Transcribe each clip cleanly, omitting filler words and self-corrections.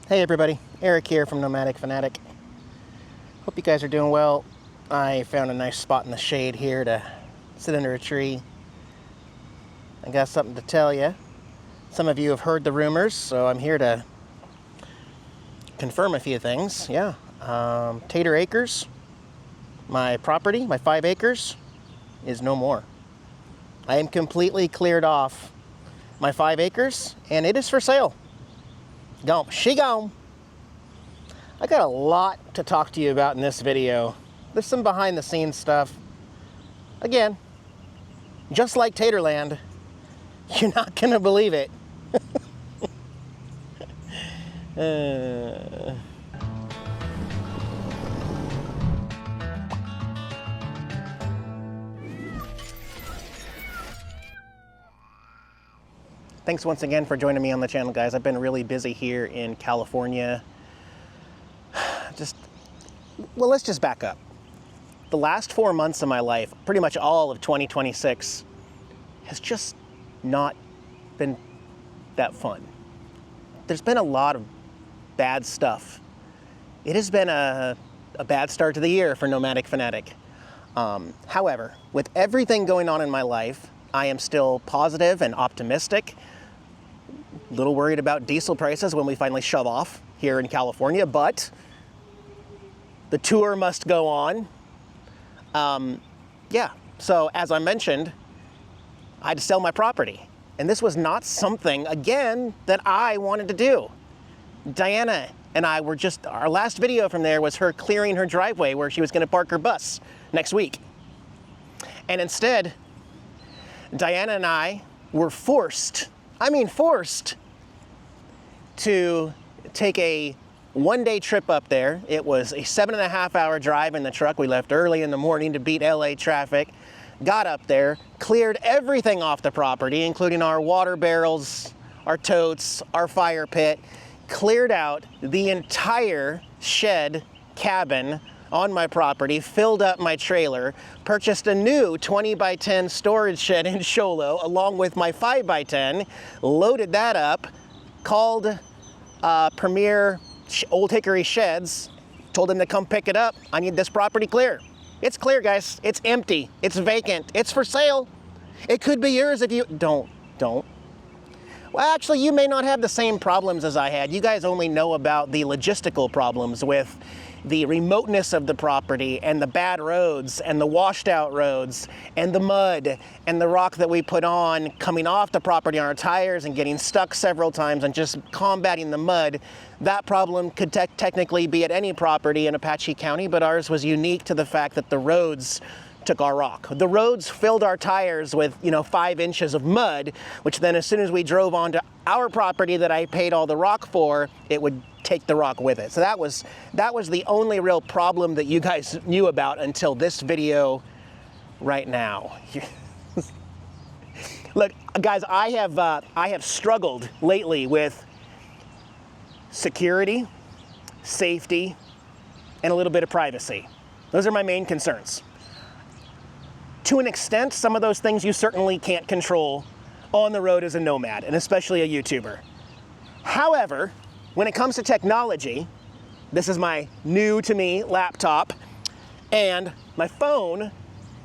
Hey everybody, Eric here from Nomadic Fanatic. Hope you guys are doing well. I found a nice spot in the shade here to sit under a tree. I got something to tell you. Some of you have heard the rumors, so I'm here to confirm a few things. Yeah, Tater Acres, my property, my 5 acres, is no more. I am completely cleared off my 5 acres, and it is for sale. Gone. She gone. I got a lot to talk to you about in this video. There's some behind the scenes stuff. Again, just like Taterland, you're not gonna believe it. Thanks once again for joining me on the channel, guys. I've been really busy here in California. Well, let's just back up. The last 4 months of my life, pretty much all of 2026, has just not been that fun. There's been a lot of bad stuff. It has been a bad start to the year for Nomadic Fanatic. However, with everything going on in my life, I am still positive and optimistic. A little worried about diesel prices when we finally shove off here in California, but the tour must go on. Yeah, so as I mentioned, I had to sell my property. And this was not something, again, that I wanted to do. Diana and I were just, our last video from there was her clearing her driveway where she was gonna park her bus next week. And instead, Diana and I were forced to take a one-day trip up there. It was a 7.5-hour drive in the truck. We left early in the morning to beat LA traffic. Got up there, cleared everything off the property, including our water barrels, our totes, our fire pit, cleared out the entire shed cabin on my property, filled up my trailer, purchased a new 20x10 storage shed in Sholo along with my 5x10, loaded that up, called Premier Old Hickory Sheds, told them to come pick it up. I need this property clear. It's clear, guys. It's empty. It's vacant. It's for sale. It could be yours if you don't. Well, actually, you may not have the same problems as I had. You guys only know about the logistical problems with the remoteness of the property and the bad roads and the washed out roads and the mud and the rock that we put on coming off the property on our tires and getting stuck several times and just combating the mud. That problem could technically be at any property in Apache County, but ours was unique to the fact that the roads took our rock. The roads filled our tires with, 5 inches of mud, which then as soon as we drove onto our property that I paid all the rock for, it would take the rock with it. So that was the only real problem that you guys knew about until this video right now. Look, guys, I have struggled lately with security, safety, and a little bit of privacy. Those are my main concerns. To an extent, some of those things you certainly can't control on the road as a nomad, and especially a YouTuber. However, when it comes to technology, this is my new to me laptop and my phone,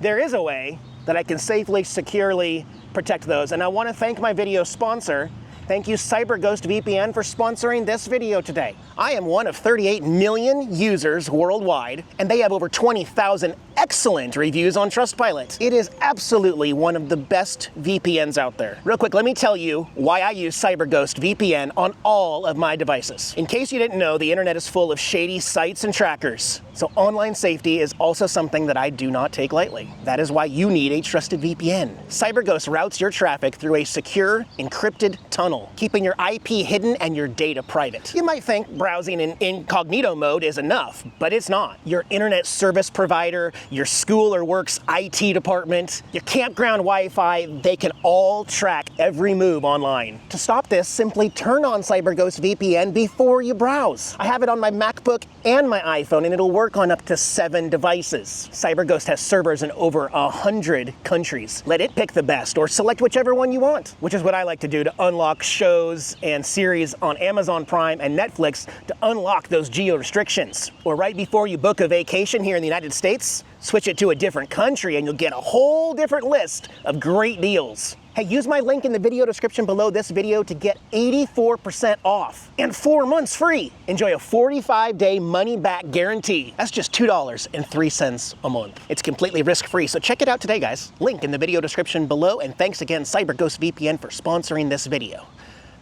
there is a way that I can safely, securely protect those. And I want to thank my video sponsor. Thank you, CyberGhost VPN, for sponsoring this video today. I am one of 38 million users worldwide, and they have over 20,000 excellent reviews on Trustpilot. It is absolutely one of the best VPNs out there. Real quick, let me tell you why I use CyberGhost VPN on all of my devices. In case you didn't know, the internet is full of shady sites and trackers. So online safety is also something that I do not take lightly. That is why you need a trusted VPN. CyberGhost routes your traffic through a secure, encrypted tunnel, keeping your IP hidden and your data private. You might think browsing in incognito mode is enough, but it's not. Your internet service provider, your school or work's IT department, your campground Wi-Fi, they can all track every move online. To stop this, simply turn on CyberGhost VPN before you browse. I have it on my MacBook and my iPhone, and it'll work on up to 7 devices. CyberGhost has servers in over 100 countries. Let it pick the best or select whichever one you want, which is what I like to do to unlock shows and series on Amazon Prime and Netflix to unlock those geo restrictions. Or right before you book a vacation here in the United States, switch it to a different country and you'll get a whole different list of great deals. Hey, use my link in the video description below this video to get 84% off and 4 months free. Enjoy a 45-day money-back guarantee. That's just $2.03 a month. It's completely risk-free, so check it out today, guys. Link in the video description below, and thanks again, CyberGhost VPN, for sponsoring this video.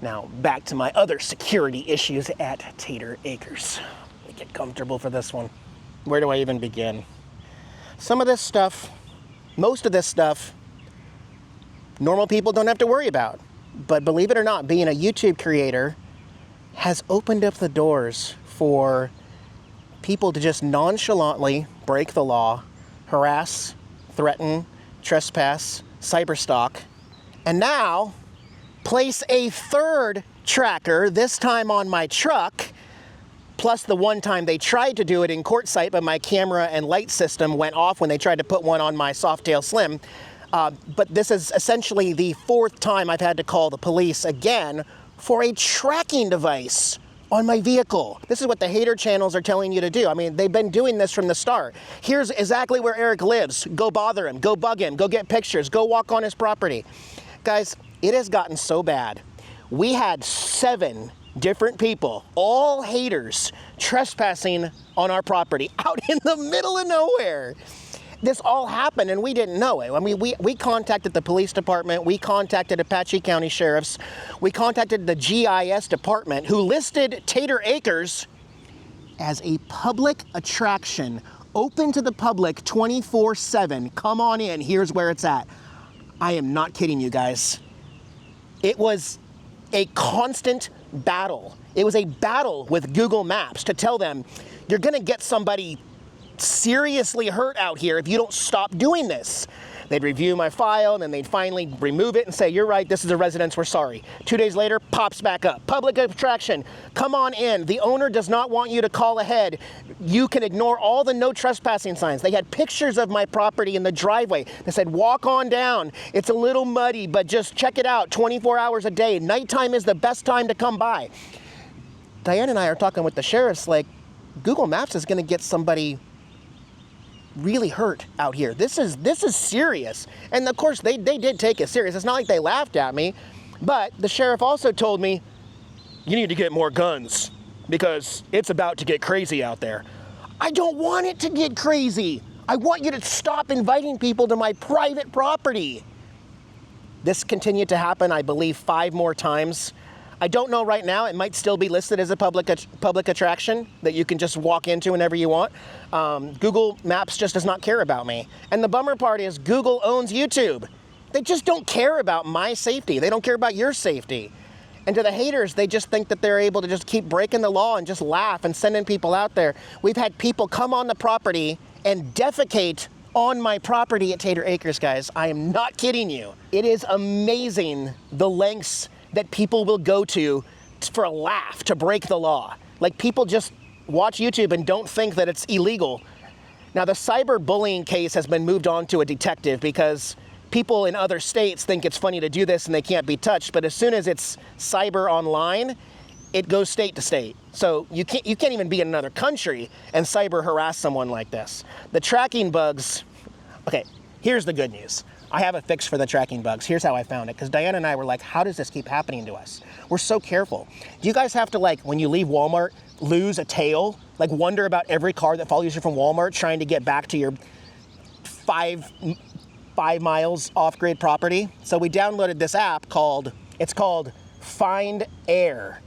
Now, back to my other security issues at Tater Acres. Let me get comfortable for this one. Where do I even begin? Some of this stuff, most of this stuff, normal people don't have to worry about. But believe it or not, being a YouTube creator has opened up the doors for people to just nonchalantly break the law, harass, threaten, trespass, cyberstalk, and now place a third tracker, this time on my truck, plus the one time they tried to do it in quartzsite, but my camera and light system went off when they tried to put one on my Softail Slim. But this is essentially the fourth time I've had to call the police again for a tracking device on my vehicle. This is what the hater channels are telling you to do. I mean, they've been doing this from the start. Here's exactly where Eric lives. Go bother him, go bug him, go get pictures, go walk on his property. Guys, it has gotten so bad. We had 7 different people, all haters, trespassing on our property out in the middle of nowhere. This all happened and we didn't know it. I mean, we contacted the police department, we contacted Apache County Sheriffs, we contacted the GIS department, who listed Tater Acres as a public attraction, open to the public 24/7. Come on in, here's where it's at. I am not kidding you guys. It was a constant battle. It was a battle with Google Maps to tell them, you're gonna get somebody seriously hurt out here if you don't stop doing this. They'd review my file and then they'd finally remove it and say, you're right, this is a residence, we're sorry. 2 days later, pops back up. Public attraction, come on in. The owner does not want you to call ahead. You can ignore all the no trespassing signs. They had pictures of my property in the driveway. They said, walk on down. It's a little muddy, but just check it out 24 hours a day. Nighttime is the best time to come by. Diane and I are talking with the sheriffs like, Google Maps is gonna get somebody really hurt out here. This is serious. And of course they did take it serious. It's not like they laughed at me, but the sheriff also told me, you need to get more guns because it's about to get crazy out there. I don't want it to get crazy. I want you to stop inviting people to my private property. This continued to happen, I believe, 5 more times. I don't know right now, it might still be listed as a public attraction that you can just walk into whenever you want. Google Maps just does not care about me. And the bummer part is Google owns YouTube. They just don't care about my safety. They don't care about your safety. And to the haters, they just think that they're able to just keep breaking the law and just laugh and sending people out there. We've had people come on the property and defecate on my property at Tater Acres, guys. I am not kidding you. It is amazing the lengths that people will go to for a laugh, to break the law. Like, people just watch YouTube and don't think that it's illegal. Now, the cyberbullying case has been moved on to a detective because people in other states think it's funny to do this and they can't be touched, but as soon as it's cyber online, it goes state to state. So you can't even be in another country and cyber harass someone like this. The tracking bugs, okay, here's the good news. I have a fix for the tracking bugs. Here's how I found it, because Diana and I were like, how does this keep happening to us? We're so careful. Do you guys have to, like, when you leave Walmart, lose a tail? Like, wonder about every car that follows you from Walmart trying to get back to your five miles off-grid property? So we downloaded this app called Find Air.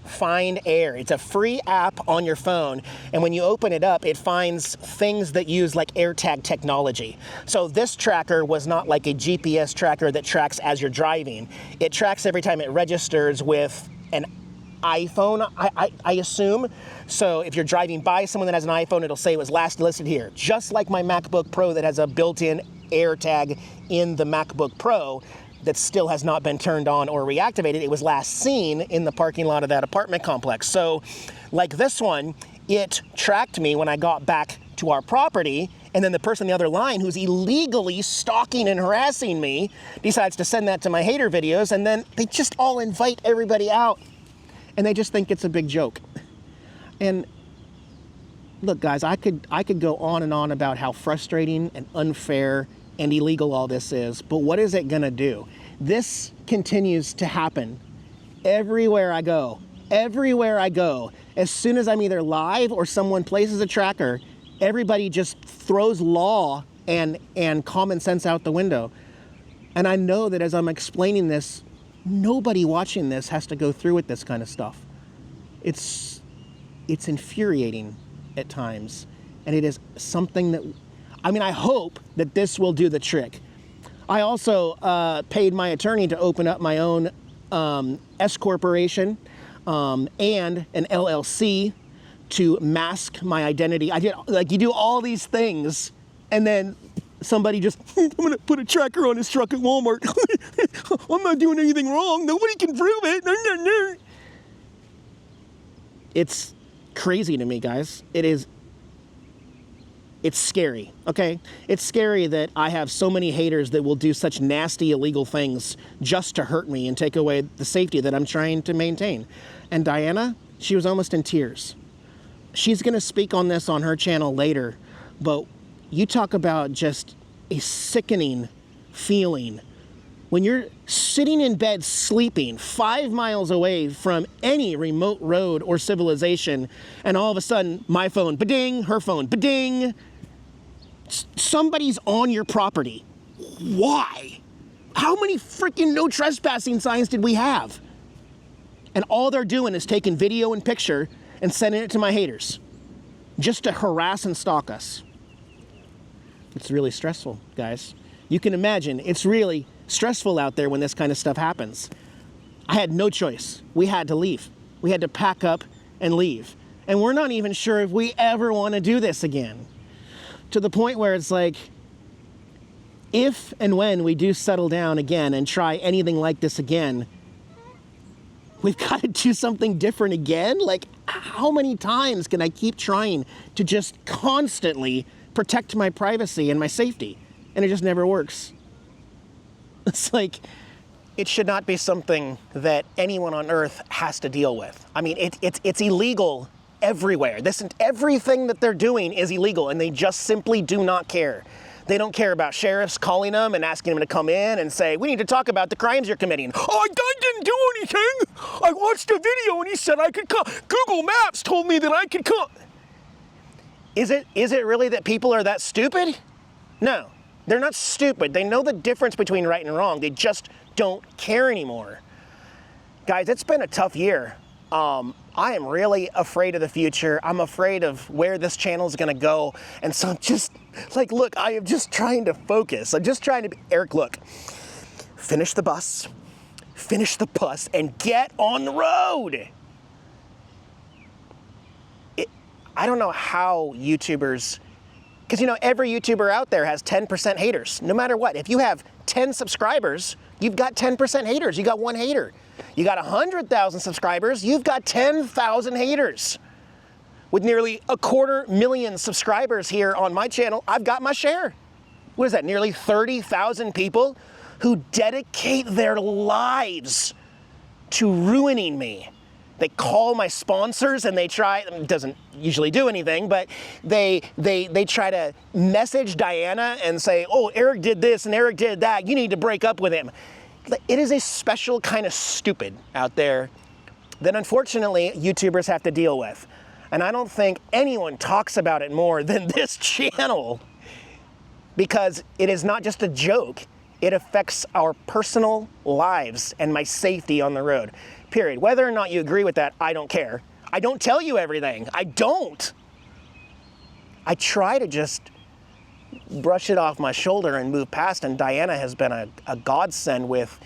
Find Air. It's a free app on your phone, and when you open it up, it finds things that use like AirTag technology. So this tracker was not like a GPS tracker that tracks as you're driving. It tracks every time it registers with an iPhone, I assume. So if you're driving by someone that has an iPhone, it'll say it was last listed here. Just like my MacBook Pro that has a built-in AirTag in the MacBook Pro that still has not been turned on or reactivated. It was last seen in the parking lot of that apartment complex. So like this one, it tracked me when I got back to our property, And then the person on the other line who's illegally stalking and harassing me decides to send that to my hater videos, and then they just all invite everybody out. And they just think it's a big joke. And look, guys, I could go on and on about how frustrating and unfair and illegal all this is, but what is it gonna do? This continues to happen everywhere I go. Everywhere I go. As soon as I'm either live or someone places a tracker, everybody just throws law and common sense out the window. And I know that as I'm explaining this, nobody watching this has to go through with this kind of stuff. It's infuriating at times. And it is something that, I mean, I hope that this will do the trick. I also paid my attorney to open up my own S corporation and an LLC to mask my identity. I did, like, you do all these things, and then somebody just, I'm gonna put a tracker on his truck at Walmart. I'm not doing anything wrong. Nobody can prove it. It's crazy to me, guys. It's scary, okay? It's scary that I have so many haters that will do such nasty, illegal things just to hurt me and take away the safety that I'm trying to maintain. And Diana, she was almost in tears. She's gonna speak on this on her channel later, but you talk about just a sickening feeling when you're sitting in bed sleeping 5 miles away from any remote road or civilization, and all of a sudden, my phone, ba-ding, her phone, ba-ding. Somebody's on your property. Why? How many freaking no trespassing signs did we have? And all they're doing is taking video and picture and sending it to my haters just to harass and stalk us. It's really stressful, guys. You can imagine it's really stressful out there when this kind of stuff happens. I had no choice. We had to leave. We had to pack up and leave. And we're not even sure if we ever want to do this again. To the point where it's like, if and when we do settle down again and try anything like this again, we've got to do something different again? Like, how many times can I keep trying to just constantly protect my privacy and my safety? And it just never works. It's like, it should not be something that anyone on earth has to deal with. I mean, it's illegal everywhere. Everything that they're doing is illegal, and they just simply do not care. They don't care about sheriffs calling them and asking them to come in and say, we need to talk about the crimes you're committing. Oh, I didn't do anything. I watched a video and he said I could come. Google Maps told me that I could come. Is it really that people are that stupid? No, they're not stupid. They know the difference between right and wrong. They just don't care anymore. Guys, it's been a tough year. I am really afraid of the future. I'm afraid of where this channel is going to go. And so I'm just like, look, I am just trying to focus. I'm just trying to, Eric, look, finish the bus, and get on the road. I don't know how YouTubers, because, you know, every YouTuber out there has 10% haters, no matter what. If you have 10 subscribers, you've got 10% haters. You got one hater. You got 100,000 subscribers, you've got 10,000 haters. With nearly 250,000 subscribers here on my channel, I've got my share. What is that, nearly 30,000 people who dedicate their lives to ruining me. They call my sponsors and they try, it doesn't usually do anything, but they try to message Diana and say, oh, Eric did this and Eric did that, you need to break up with him. It is a special kind of stupid out there that unfortunately YouTubers have to deal with. And I don't think anyone talks about it more than this channel, because it is not just a joke. It affects our personal lives and my safety on the road, period. Whether or not you agree with that, I don't care. I don't tell you everything. I don't. I try to just brush it off my shoulder and move past, and Diana has been a godsend with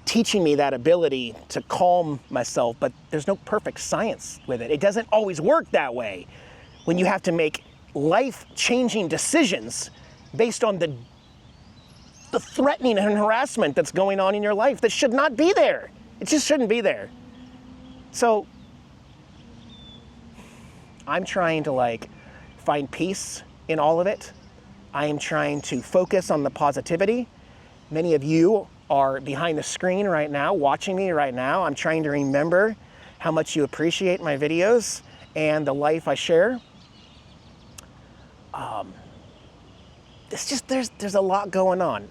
teaching me that ability to calm myself, but there's no perfect science with it. It doesn't always work that way when you have to make life-changing decisions based on the threatening and harassment that's going on in your life that should not be there. It just shouldn't be there. So I'm trying to, like, find peace in all of it. I am trying to focus on the positivity. Many of you are behind the screen right now, watching me right now. I'm trying to remember how much you appreciate my videos and the life I share. It's just, there's a lot going on.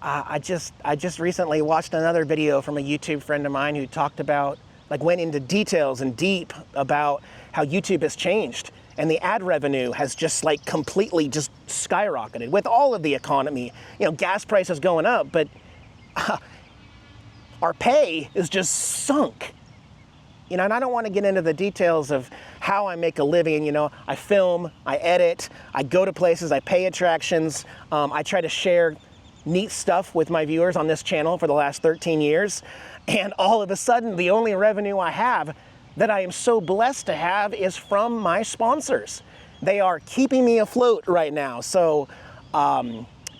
I just recently watched another video from a YouTube friend of mine who talked about, like, went into details and deep about how YouTube has changed, and the ad revenue has just like completely just skyrocketed with all of the economy. You know, gas prices going up, but our pay is just sunk. You know, and I don't want to get into the details of how I make a living. You know, I film, I edit, I go to places, I pay attractions, I try to share neat stuff with my viewers on this channel for the last 13 years. And all of a sudden, the only revenue I have that I am so blessed to have is from my sponsors. They are keeping me afloat right now. So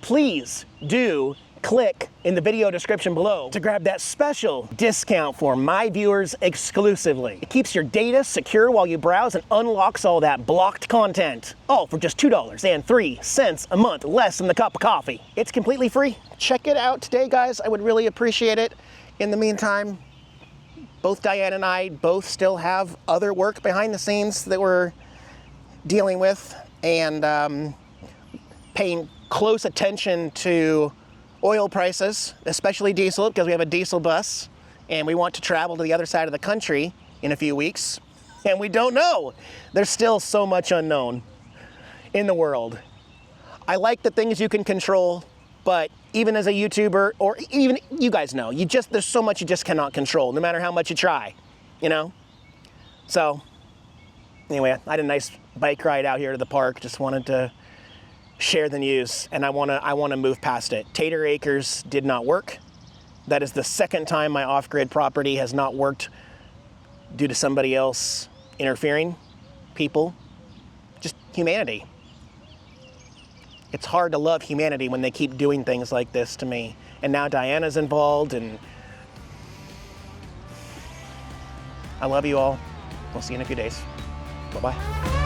please do click in the video description below to grab that special discount for my viewers exclusively. It keeps your data secure while you browse and unlocks all that blocked content. All for just $2.03 a month, less than the cup of coffee. It's completely free. Check it out today, guys. I would really appreciate it. In the meantime, both Diane and I both still have other work behind the scenes that we're dealing with, and paying close attention to oil prices, especially diesel, because we have a diesel bus and we want to travel to the other side of the country in a few weeks, and we don't know. There's still so much unknown in the world. I like the things you can control, but even as a YouTuber, or even you guys know, there's so much you just cannot control, no matter how much you try, you know? So anyway, I had a nice bike ride out here to the park. Just wanted to share the news, and I want to move past it. Tater Acres did not work. That is the second time my off-grid property has not worked due to somebody else interfering. People, just humanity. It's hard to love humanity when they keep doing things like this to me. And now Diana's involved, and I love you all. We'll see you in a few days. Bye-bye.